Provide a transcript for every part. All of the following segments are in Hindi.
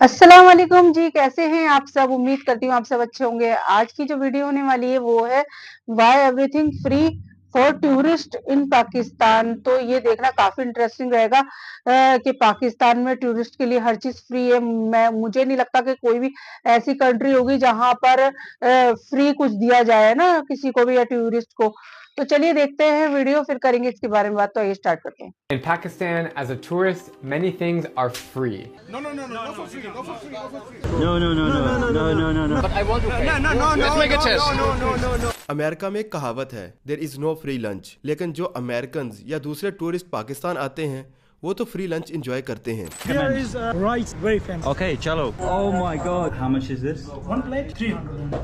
अस्सलाम वालेकुम जी, कैसे हैं आप सब? उम्मीद करती हूँ आप सब अच्छे होंगे। आज की जो वीडियो होने वाली है वो है why everything free for tourist in Pakistan. तो ये देखना काफ़ी इंटरेस्टिंग रहेगा कि पाकिस्तान में टूरिस्ट के लिए हर चीज़ फ्री है। मुझे नहीं लगता कि कोई भी ऐसी कंट्री होगी जहाँ पर फ्री कुछ दिया जाए ना किसी को भी या टूरिस्ट को। तो चलिए देखते हैं वीडियो, फिर करेंगे इसके बारे में बात। तो आइए स्टार्ट करते हैं। In Pakistan, as a tourist, many things are free. Not for free, not for free, not for free. No. But I want to pay. Let's make a test. No. America में एक कहावत है, there is no free lunch. लेकिन जो अमेरिकन या दूसरे टूरिस्ट पाकिस्तान आते हैं वो तो फ्री लंच एंजॉय करते हैं। Here is rice, very famous. Okay, chalo. Oh my god. How much is this? One plate, 300.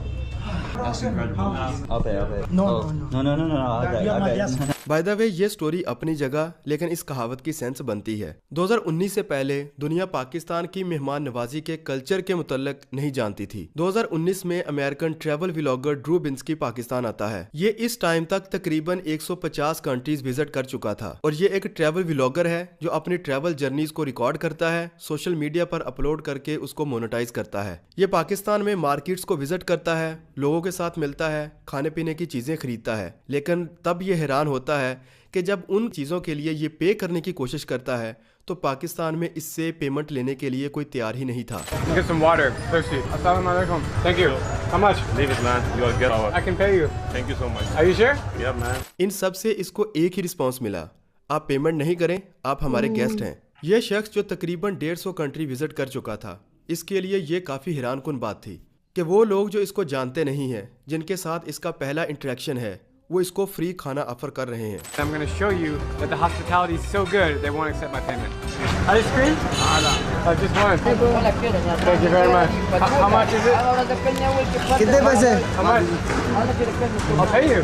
That's incredible. I'll pay. No. No. Yeah, yes. By the way ये स्टोरी अपनी जगह, लेकिन इस कहावत की सेंस बनती है। 2019 से पहले दुनिया पाकिस्तान की मेहमान नवाजी के कल्चर के मुतल्लिक नहीं जानती थी। 2019 में American travel vlogger Drew Binsky Pakistan आता है। ये इस टाइम तक तकरीबन 150 कंट्रीज विजिट कर चुका था और ये एक ट्रैवल व्लॉगर है जो अपनी ट्रैवल जर्नीज को रिकॉर्ड करता है, सोशल मीडिया पर अपलोड करके उसको मोनेटाइज करता है। ये पाकिस्तान में मार्केट्स को विजिट करता है, लोगों के साथ मिलता है, खाने पीने की चीजें खरीदता है, लेकिन तब ये हैरान होता है कि जब उन चीज़ों के लिए ये पे करने की कोशिश करता है तो पाकिस्तान में इससे पेमेंट लेने के लिए कोई तैयार ही नहीं था। Get some water. Thirsty. Assalamu alaikum. Thank you. How much? Leave it, man. You gotta get out. I can pay you. Thank you so much. Are you sure? Yeah, man. इन सब से इसको एक ही रिस्पॉन्स मिला, आप पेमेंट नहीं करें, आप हमारे गेस्ट हैं। यह शख्स जो तकरीबन 150 कंट्री विजिट कर चुका था, इसके लिए ये काफ़ी हैरानकुन बात थी कि वो लोग जो इसको जानते नहीं हैं, जिनके साथ इसका पहला इंटरेक्शन है, वो इसको फ्री खाना ऑफर कर रहे हैं। I'm going to show you that the hospitality is so good they won't accept my payment. Ice cream? Just one. Thank you very much. How much is it? कितने पैसे? How much? I'll pay you.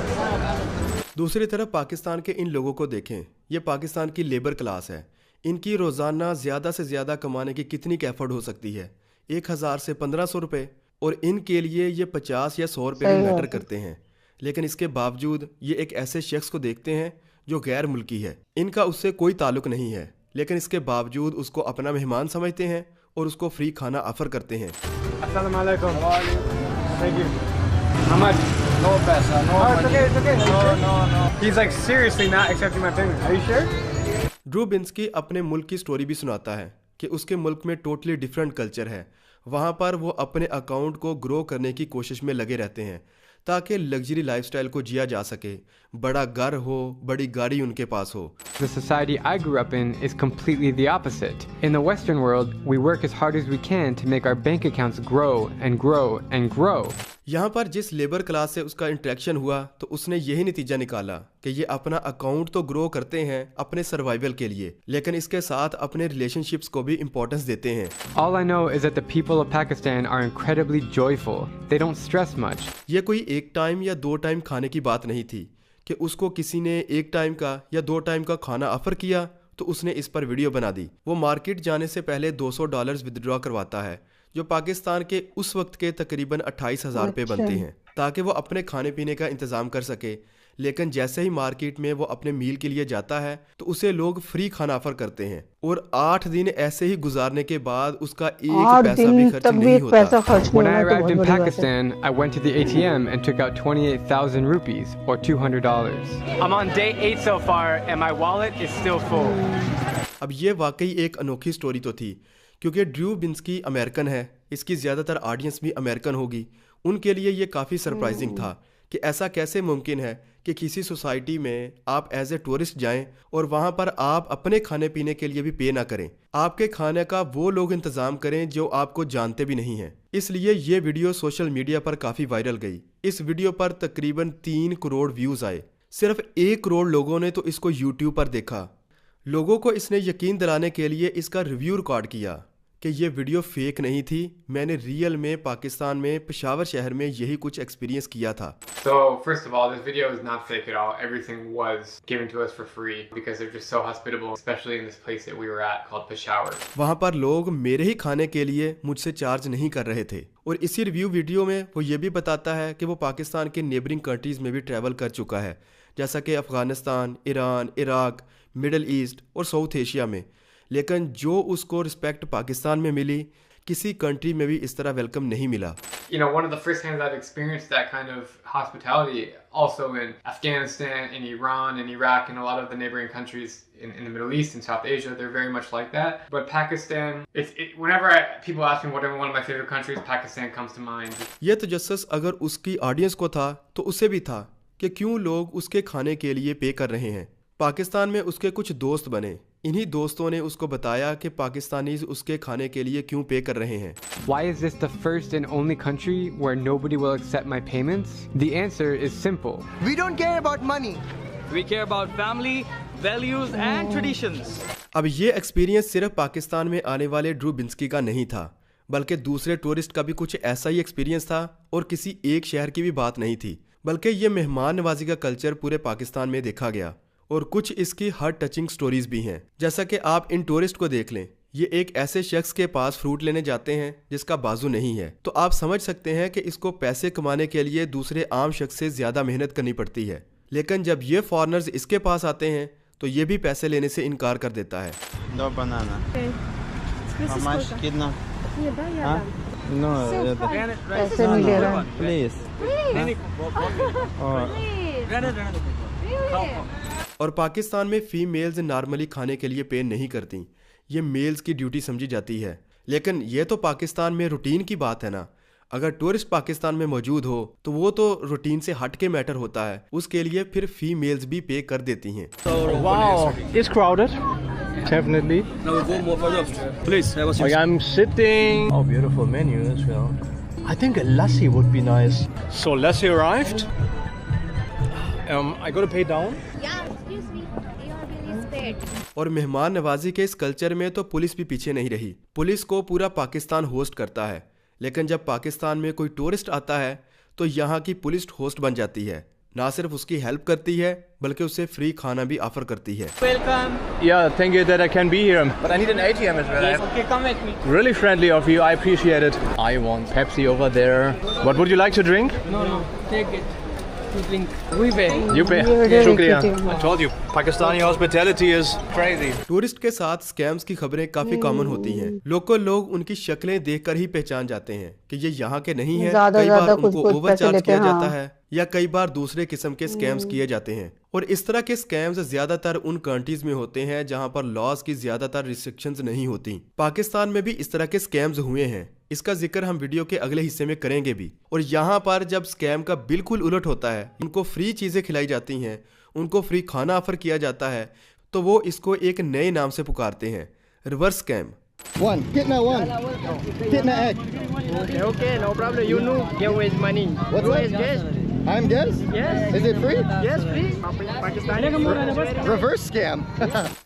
दूसरी तरफ पाकिस्तान के इन लोगों को देखें, ये पाकिस्तान की लेबर क्लास है। इनकी रोज़ाना ज़्यादा से ज़्यादा कमाने की कितनी एफर्ट हो सकती है? 1000 से 1500 रुपये, और इनके लिए ये 50 या 100 रुपये भी मैटर करते हैं। लेकिन इसके बावजूद ये एक ऐसे शख्स को देखते हैं जो गैर मुल्की है, इनका उससे कोई ताल्लुक नहीं है, लेकिन इसके बावजूद उसको अपना मेहमान समझते हैं और उसको फ्री खाना ऑफर करते हैं। Assalamu alaikum. Thank you. How much? No पैसा, no Oh, it's money. okay. No. He's like seriously not accepting my payment. Are you sure? Drew Binsky अपने मुल्क की स्टोरी भी सुनाता है कि उसके मुल्क में टोटली डिफरेंट कल्चर है। वहाँ पर वो अपने अकाउंट को ग्रो करने की कोशिश में लगे रहते हैं ताकि लग्जरी लाइफस्टाइल को जिया जा सके, बड़ा घर हो, बड़ी गाड़ी उनके पास हो। The society I grew up in is completely the opposite. In the Western world, we work as hard as we can to make our bank accounts grow and grow and grow. यहाँ पर जिस लेबर क्लास से उसका इंटरेक्शन हुआ तो उसने यही नतीजा निकाला कि ये अपना अकाउंट तो ग्रो करते हैं अपने सर्वाइवल के लिए, लेकिन इसके साथ अपने रिलेशनशिप्स को भी इम्पोर्टेंस देते हैं। All I know is that the people of Pakistan are incredibly joyful. They don't stress much. ये कोई एक टाइम या 2 टाइम खाने की बात नहीं थी कि उसको किसी ने 1 टाइम का या 2 टाइम का खाना ऑफर किया तो उसने इस पर वीडियो बना दी। वो मार्केट जाने से पहले $200 विदड्रॉ करवाता है, जो पाकिस्तान के उस वक्त के तकरीबन 28,000 रुपये बनते हैं, ताकि वो अपने खाने पीने का इंतज़ाम कर सके। लेकिन जैसे ही मार्केट में वो अपने मील के लिए जाता है तो उसे लोग फ्री खाना ऑफर करते हैं, और 8 दिन ऐसे ही गुजारने के बाद उसका एक पैसा भी खर्च नहीं होता। When I arrived in Pakistan, I went to the ATM and took out 28,000 rupees or $200. I'm on day 8 so far and my wallet is still full. अब ये वाकई एक अनोखी स्टोरी तो थी, क्योंकि ड्रू बिन्स्की अमेरिकन है, इसकी ज़्यादातर ऑडियंस भी अमेरिकन होगी। उनके लिए ये काफ़ी सरप्राइजिंग था कि ऐसा कैसे मुमकिन है कि किसी सोसाइटी में आप एज ए टूरिस्ट जाएं और वहाँ पर आप अपने खाने पीने के लिए भी पे ना करें, आपके खाने का वो लोग इंतज़ाम करें जो आपको जानते भी नहीं हैं। इसलिए ये वीडियो सोशल मीडिया पर काफ़ी वायरल गई। इस वीडियो पर तकरीबन 3 करोड़ व्यूज़ आए। सिर्फ 1 करोड़ लोगों ने तो इसको यूट्यूब पर देखा। लोगों को इसने यकीन दिलाने के लिए इसका रिव्यू रिकॉर्ड किया कि ये वीडियो फेक नहीं थी, मैंने रियल में पाकिस्तान में पेशावर शहर में यही कुछ एक्सपीरियंस किया था। So first of all, this video is not fake at all. Everything was given to us for free because they're just so hospitable, especially in this place that we were at called Peshawar. वहाँ पर लोग मेरे ही खाने के लिए मुझसे चार्ज नहीं कर रहे थे। और इसी रिव्यू वीडियो में वो ये भी बताता है कि वो पाकिस्तान के नेबरिंग कंट्रीज़ में भी ट्रैवल कर चुका है, जैसा कि Afghanistan, Iran, Iraq, middle east और साउथ एशिया में। लेकिन जो उसको रिस्पेक्ट पाकिस्तान में मिली किसी कंट्री में भी इस तरह वेलकम नहीं मिला। You know, one of the first times I've experienced that kind of hospitality also in Afghanistan, in Iran, in Iraq, and a lot of the neighboring countries in the Middle East and South Asia, they're very much like that. But Pakistan, whenever people ask me what one of my favorite countries, Pakistan comes to mind. यह तजस्सुस अगर उसकी ऑडियंस को था तो उसे भी था कि क्यों लोग उसके खाने के लिए पे कर रहे हैं। पाकिस्तान में उसके कुछ दोस्त बने, इन्हीं दोस्तों ने उसको बताया कि पाकिस्तानीज उसके खाने के लिए क्यों पे कर रहे हैं। Why is this the first and only country where nobody will accept my payments? The answer is simple. We don't care about money. We care about family, values and traditions. अब ये एक्सपीरियंस सिर्फ पाकिस्तान में आने वाले ड्रू बिन्स्की का नहीं था, बल्कि दूसरे टूरिस्ट का भी कुछ ऐसा ही एक्सपीरियंस था और किसी एक शहर की भी बात नहीं थी, बल्कि ये मेहमान नवाजी का कल्चर पूरे पाकिस्तान में देखा गया। और कुछ इसकी हार्ट टचिंग स्टोरीज भी हैं, जैसा कि आप इन टूरिस्ट को देख लें। ये एक ऐसे शख्स के पास फ्रूट लेने जाते हैं जिसका बाजू नहीं है, तो आप समझ सकते हैं कि इसको पैसे कमाने के लिए दूसरे आम शख्स से ज्यादा मेहनत करनी पड़ती है। लेकिन जब ये फॉरेनर्स इसके पास आते हैं तो ये भी पैसे लेने से इनकार कर देता है। No banana. How much? Kidna? No, पैसे नहीं ले रहा। please. और पाकिस्तान में फीमेल्स नॉर्मली खाने के लिए पे नहीं करती, ये मेल्स की ड्यूटी समझी जाती है। लेकिन ये तो पाकिस्तान में रूटीन की बात है ना। अगर टूरिस्ट पाकिस्तान में मौजूद हो तो वो तो रूटीन से हट के मैटर होता है, उसके लिए फिर फीमेल्स भी पे कर देती हैं। Wow, it's crowded. Definitely. Please, have a seat. Okay, I'm sitting. Oh, beautiful menu as well. I think a lassi would be nice. So lassi arrived. I got to pay down. Yeah, excuse me. You are really spared. और मेहमान नवाजी के इस कल्चर में तो पुलिस भी पीछे नहीं रही। पुलिस को पूरा पाकिस्तान होस्ट करता है, लेकिन जब पाकिस्तान में कोई टूरिस्ट आता है तो यहाँ की पुलिस होस्ट बन जाती है। ना सिर्फ उसकी हेल्प करती है बल्कि उसे फ्री खाना भी ऑफर करती है। Welcome. Yeah, thank you that I can be here. But I need an ATM as well. Yes, okay, come with me. Really friendly of you. I appreciate it. I want Pepsi over there. What would you like to drink? No, take it. You drink. We pay. You pay. Shukriya. I told you, Pakistani hospitality is crazy. Tourist के साथ स्कैम्स की खबरें काफी कॉमन होती हैं। लोकल लोग उनकी शक्लें देखकर ही पहचान जाते हैं कि ये यहाँ के नहीं हैं। कई बार उनको ओवरचार्ज किया जाता है या कई बार दूसरे किस्म के स्कैम्स किए जाते हैं। और इस तरह के स्कैम्स ज्यादातर उन कंट्रीज में होते हैं जहां पर लॉज की ज्यादातर रिस्ट्रिक्शंस नहीं होती। पाकिस्तान में भी इस तरह के स्कैम्स हुए हैं, इसका जिक्र हम वीडियो के अगले हिस्से में करेंगे भी। और यहाँ पर जब स्कैम का बिल्कुल उलट होता है, उनको फ्री चीजें खिलाई जाती हैं, उनको फ्री खाना ऑफर किया जाता है, तो वो इसको एक नए नाम से पुकारते हैं, reverse scam. One. Kidna one. Kidna egg. Okay, no problem. You know, give away money. What's You that? is guest. I'm guest? Yes. Is it free? Yes, please. Pakistani. Reverse scam.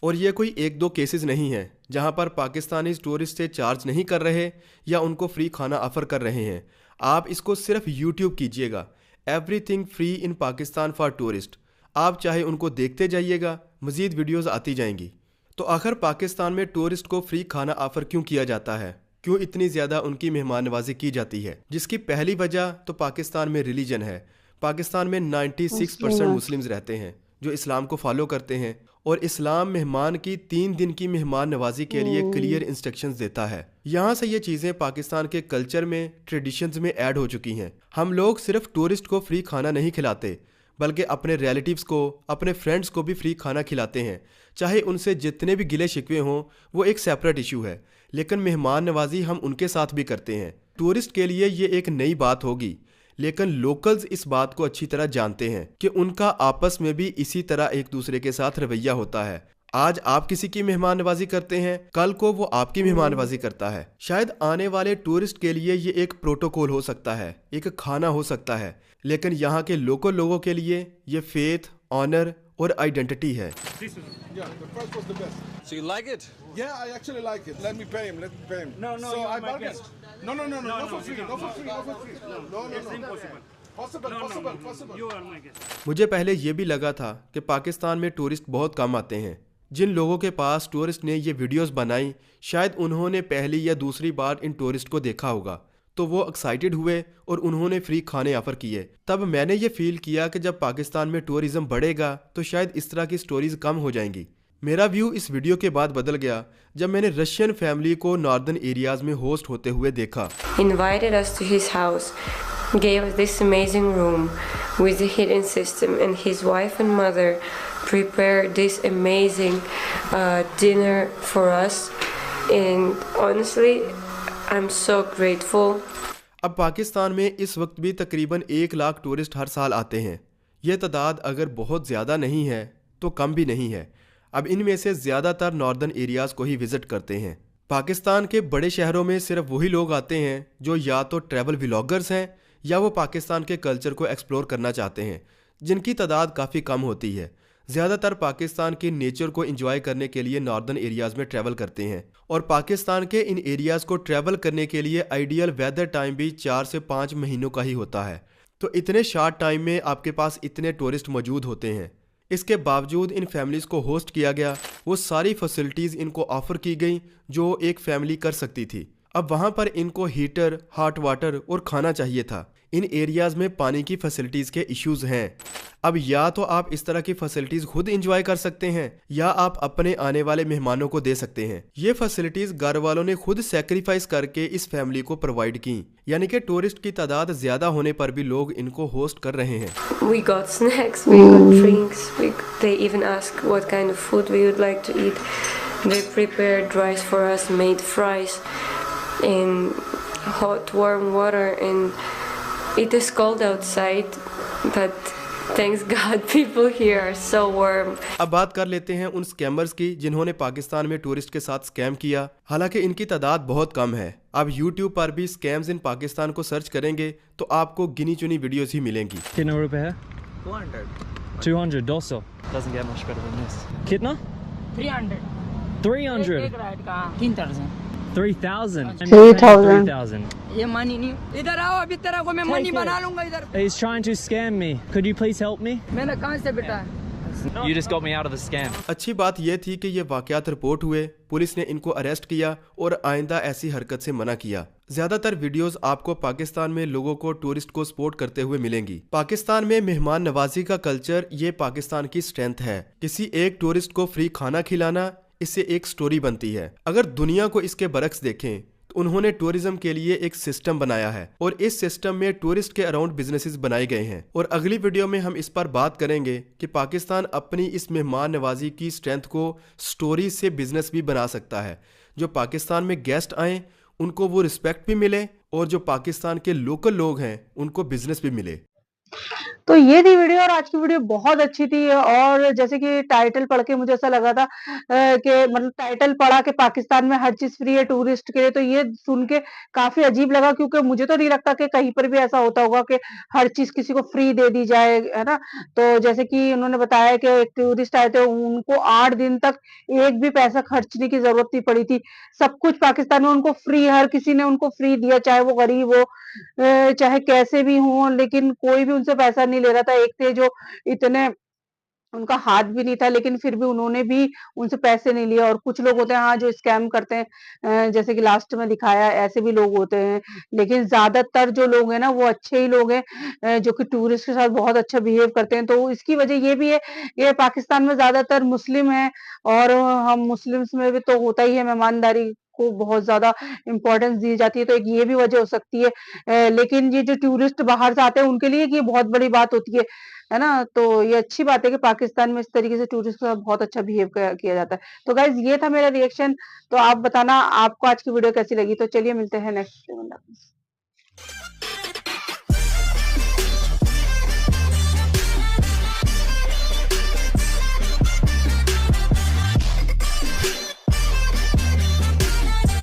और ये कोई एक दो केसेस नहीं है जहां पर पाकिस्तानी टूरिस्ट से चार्ज नहीं कर रहे या उनको फ्री खाना ऑफर कर रहे हैं। आप इसको सिर्फ यूट्यूब कीजिएगा, everything free in Pakistan for tourist. आप चाहे उनको देखते जाइएगा, मजीद वीडियोस आती जाएंगी। तो आखिर पाकिस्तान में टूरिस्ट को फ्री खाना ऑफर क्यों किया जाता है, क्यों इतनी ज़्यादा उनकी मेहमान नवाजी की जाती है? जिसकी पहली वजह तो पाकिस्तान में रिलीजन है। पाकिस्तान में 96% मुस्लिम्स रहते हैं जो इस्लाम को फॉलो करते हैं, और इस्लाम मेहमान की 3 दिन की मेहमान नवाजी के लिए क्लियर इंस्ट्रक्शंस देता है। यहाँ से ये चीज़ें पाकिस्तान के कल्चर में, ट्रेडिशंस में ऐड हो चुकी हैं। हम लोग सिर्फ टूरिस्ट को फ्री खाना नहीं खिलाते, बल्कि अपने रिलेटिव्स को, अपने फ्रेंड्स को भी फ्री खाना खिलाते हैं, चाहे उनसे जितने भी गिले शिकवे हों। वो एक सेपरेट इशू है, लेकिन मेहमान नवाजी हम उनके साथ भी करते हैं। टूरिस्ट के लिए ये एक नई बात होगी, लेकिन लोकल्स इस बात को अच्छी तरह जानते हैं कि उनका आपस में भी इसी तरह एक दूसरे के साथ रवैया होता है। आज आप किसी की मेहमान नवाजी करते हैं, कल को वो आपकी मेहमान नवाजी करता है। शायद आने वाले टूरिस्ट के लिए ये एक प्रोटोकॉल हो सकता है, एक खाना हो सकता है, लेकिन यहाँ के लोकल लोगों के लिए ये फेथ, ऑनर और आइडेंटिटी है। Yeah, the first was the best. So you like it? Yeah, I actually like it. Let me pay him. Let me pay him. No, So you I are my bargained. guest. No, not for free. Not for free. Not for free. No. It's impossible. Possible. You are my guest. मुझे पहले ये भी लगा था कि पाकिस्तान में टूरिस्ट बहुत कम आते हैं। जिन लोगों के पास टूरिस्ट ने ये वीडियोस बनाई, शायद उन्होंने पहली या दूसरी बार इन टूरिस्ट को देखा होगा, तो वो एक्साइटेड हुए और उन्होंने फ्री खाने ऑफर किए। तब मैंने ये फील किया कि जब पाकिस्तान में टूरिज्म बढ़ेगा तो शायद इस तरह की स्टोरीज कम हो जाएंगी। मेरा व्यू इस वीडियो के बाद बदल गया जब मैंने रशियन फैमिली को नॉर्दर्न एरियाज में होस्ट होते हुए देखा। Invited us to his house, gave us this amazing room with a heating system, and his wife and mother prepared this amazing dinner for us. And honestly, I'm so grateful. अब पाकिस्तान में इस वक्त भी तकरीबन 1 लाख टूरिस्ट हर साल आते हैं। ये तादाद अगर बहुत ज़्यादा नहीं है तो कम भी नहीं है। अब इनमें से ज़्यादातर नॉर्दर्न एरियाज को ही विज़िट करते हैं। पाकिस्तान के बड़े शहरों में सिर्फ वही लोग आते हैं जो या तो ट्रैवल व्लॉगर्स हैं या वो पाकिस्तान के कल्चर को एक्सप्लोर करना चाहते हैं, जिनकी तादाद काफ़ी कम होती है। ज़्यादातर पाकिस्तान के नेचर को एंजॉय करने के लिए नॉर्दर्न एरियाज़ में ट्रैवल करते हैं और पाकिस्तान के इन एरियाज़ को ट्रैवल करने के लिए आइडियल वेदर टाइम भी 4 से 5 महीनों का ही होता है। तो इतने शॉर्ट टाइम में आपके पास इतने टूरिस्ट मौजूद होते हैं। इसके बावजूद इन फैमिलीज़ को होस्ट किया गया, वो सारी फैसिलिटीज़ इनको ऑफ़र की गई जो एक फैमिली कर सकती थी। अब वहाँ पर इनको हीटर, हॉट वाटर और खाना चाहिए था। इन एरियाज़ में पानी की फैसिलिटीज़ के इश्यूज़ हैं। अब या तो आप इस तरह की फैसिलिटीज़ खुद इंजॉय कर सकते हैं या आप अपने आने वाले मेहमानों को दे सकते हैं। ये फैसिलिटीज़ घर वालों ने खुद सेक्रीफाइस करके इस फैमिली को प्रोवाइड की, यानी कि टूरिस्ट की तादाद ज़्यादा होने पर भी लोग इनको होस्ट कर रहे हैं। We got snacks, we got drinks, they even asked what kind of food we would like to eat. They prepared rice for us, made fries and hot warm water, and it is cold outside, but thanks God people here are so warm. अब बात कर लेते हैं उन स्कैमर्स की जिन्होंने पाकिस्तान में टूरिस्ट के साथ स्कैम किया। हालांकि इनकी तादाद बहुत कम है। आप YouTube पर भी स्कैम्स इन पाकिस्तान को सर्च करेंगे तो आपको गिनी चुनी वीडियोस ही मिलेंगी। कितना रुपए है? 200 200 doesn't get much better than this. कितना? 300 एक राइड का 3000 3,000 ये मनी नहीं। इधर आओ, अभी तेरा को मैं मनी बना लूंगा इधर। He's trying to scam me. Could you please help me? मैंने कहां से बेटा? You just got me out of the scam. अच्छी बात यह थी कि ये वाकयात रिपोर्ट हुए, पुलिस ने इनको अरेस्ट किया और आइंदा ऐसी हरकत से मना किया। ज्यादातर वीडियोस आपको पाकिस्तान में लोगों को टूरिस्ट को सपोर्ट करते हुए मिलेंगी। पाकिस्तान में मेहमान नवाजी का कल्चर ये पाकिस्तान की स्ट्रेंथ है। किसी एक टूरिस्ट को फ्री खाना खिलाना, इससे एक स्टोरी बनती है। अगर दुनिया को इसके बरक्स देखें तो उन्होंने टूरिज्म के लिए एक सिस्टम बनाया है और इस सिस्टम में टूरिस्ट के अराउंड बिजनेसेस बनाए गए हैं। और अगली वीडियो में हम इस पर बात करेंगे कि पाकिस्तान अपनी इस मेहमान नवाजी की स्ट्रेंथ को स्टोरी से बिजनेस भी बना सकता है। जो पाकिस्तान में गेस्ट आए उनको वो रिस्पेक्ट भी मिले और जो पाकिस्तान के लोकल लोग हैं उनको बिजनेस भी मिले। तो ये थी वीडियो और आज की वीडियो बहुत अच्छी थी। और जैसे कि टाइटल पढ़ के मुझे ऐसा लगा था कि मतलब टाइटल पढ़ा कि पाकिस्तान में हर चीज फ्री है टूरिस्ट के लिए, तो ये सुन के काफी अजीब लगा क्योंकि मुझे तो नहीं लगता कि कहीं पर भी ऐसा होता होगा कि हर चीज किसी को फ्री दे दी जाए, है ना। तो जैसे कि उन्होंने बताया कि एक टूरिस्ट आए थे, उनको 8 दिन तक एक भी पैसा खर्चने की जरूरत नहीं पड़ी थी। सब कुछ पाकिस्तान में उनको फ्री, हर किसी ने उनको फ्री दिया, चाहे वो गरीब हो चाहे कैसे भी हो, लेकिन कोई भी उनसे पैसा नहीं ले रहा था। एक थे जो इतने उनका हाथ भी नहीं था लेकिन फिर भी उन्होंने भी उनसे पैसे नहीं लिए। और कुछ लोग होते हैं हाँ जो स्कैम करते हैं, जैसे कि लास्ट में दिखाया ऐसे भी लोग होते हैं। लेकिन ज्यादातर जो लोग हैं ना वो अच्छे ही लोग हैं जो कि टूरिस्ट के साथ बहुत अच्छा बिहेव करते हैं। तो इसकी वजह ये भी है, ये पाकिस्तान में ज्यादातर मुस्लिम है और हम मुस्लिम्स में भी तो होता ही है, मेहमानदारी को बहुत ज्यादा इम्पोर्टेंस दी जाती है। तो एक ये भी वजह हो सकती है। लेकिन ये जो टूरिस्ट बाहर से आते हैं उनके लिए ये बहुत बड़ी बात होती है ना। तो ये अच्छी बात है कि पाकिस्तान में इस तरीके से टूरिस्ट के साथ बहुत अच्छा बिहेव किया जाता है। तो गाइज ये था मेरा रिएक्शन। तो आप बताना आपको आज की वीडियो कैसी लगी। तो चलिए मिलते हैं नेक्स्ट वीडियो में।